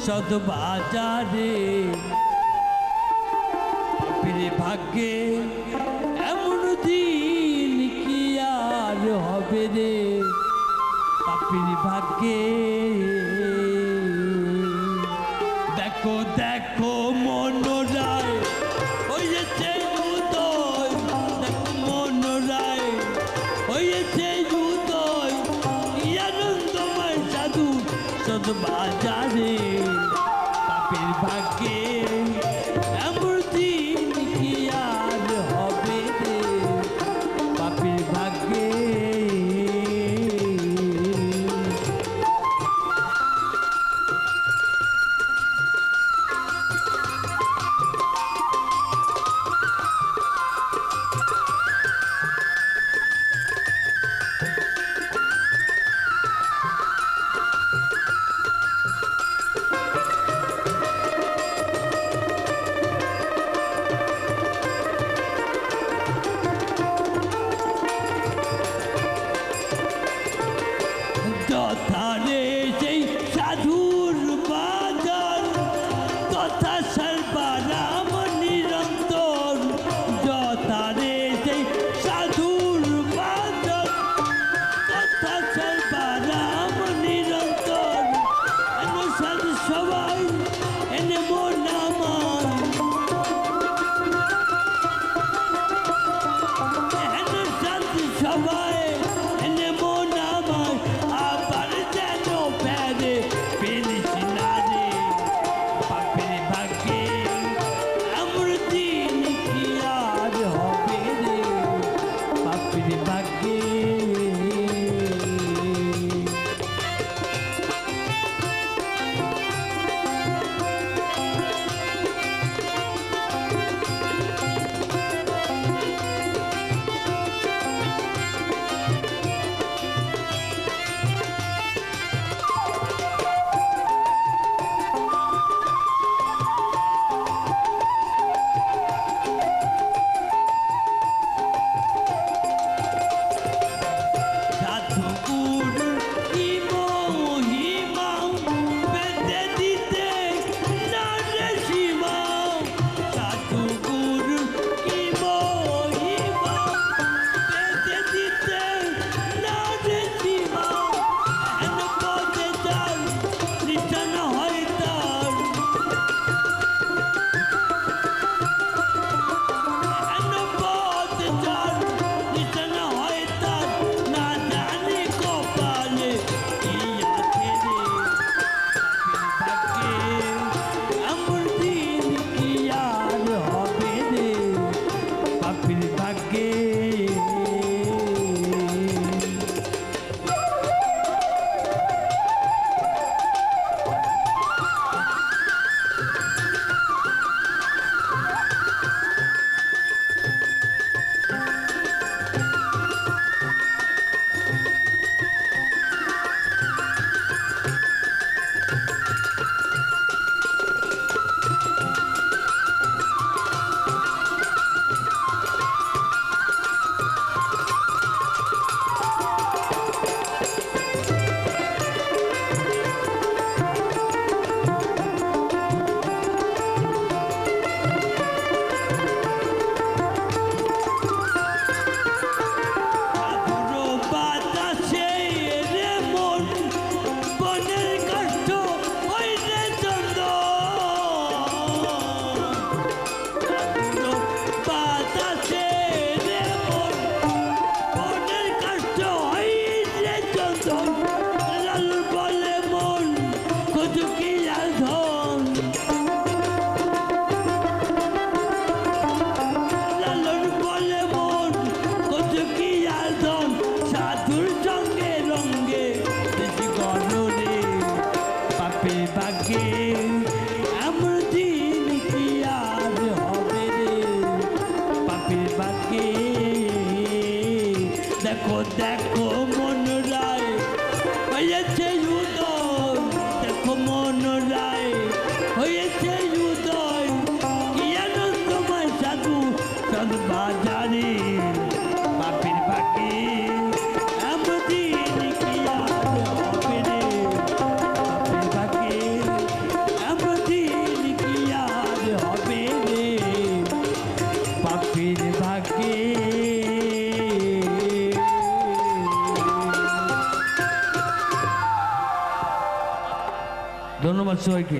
সদ বাজারে পাপের ভাগ্যে এমন দিন কি আর হবে রে পাপের ভাগ্যে দেখো দেখো মনোরায় হয়েছে উদয় দেখো মনোরায় হয়েছে উদয় কি আনন্দময় সাধু সদ বাজারে পাপের ভাগ্যে এমন দিন কি আর হবে রে পাপের ভাগ্যে যথারে সেই সাধুর বাজার তথা সর্বারাম নিরন্তর যথারে সেই সাধুর বাজার তথা সর্বারাম নিরন্তর এন সাধু সবাই এনে মন আমার এন সাধু সবাই এনে মন আমার আবার যেন ফেরে ফেলিস না রে পাপের ভাগ্যে এমন দিন কি আর হবে রে পাপের ভাগ্যে সাধুগুর কি মহিমা পেতে দিতে না রে সীমা সাধুগুর কি মহিমা পেতে দিতে না রে সীমা এন পদে তার নিশান হয় তার এন পদে তার নিশান হয় তার না জানি কপালে কি আছে রে পাপের ভাগ্যে এমন দিন কি আর হবে রে পাপের ভাগ্যে সাধুর বাতাসে রে মন বনের কাষ্ঠ ওই রে চন্দন সাধুর বাতাসে রে মন বনের কাষ্ঠ ওই রে চন্দন লাল বলে মন কচুকি লাল ধন লালন বলে মন কচুকি লাল ধন সাধুর সঙ্গে রঙ্গে বেশি গণরে পাপের ভাগ্যে এমন দিন কি আর হবে রে পাপের ভাগ্যে দেখো দেখো মনোরায় হয়েছে উদয় দেখো মনোরায় হয়েছে উদয় কি আনন্দময় সাধু সদ বাজারে পাপের ভাগ্যে এমন দিন কি আর হবে রে পাপের ভাগ্যে বাপির ভাগে। ধন্যবাদ সবাইকে।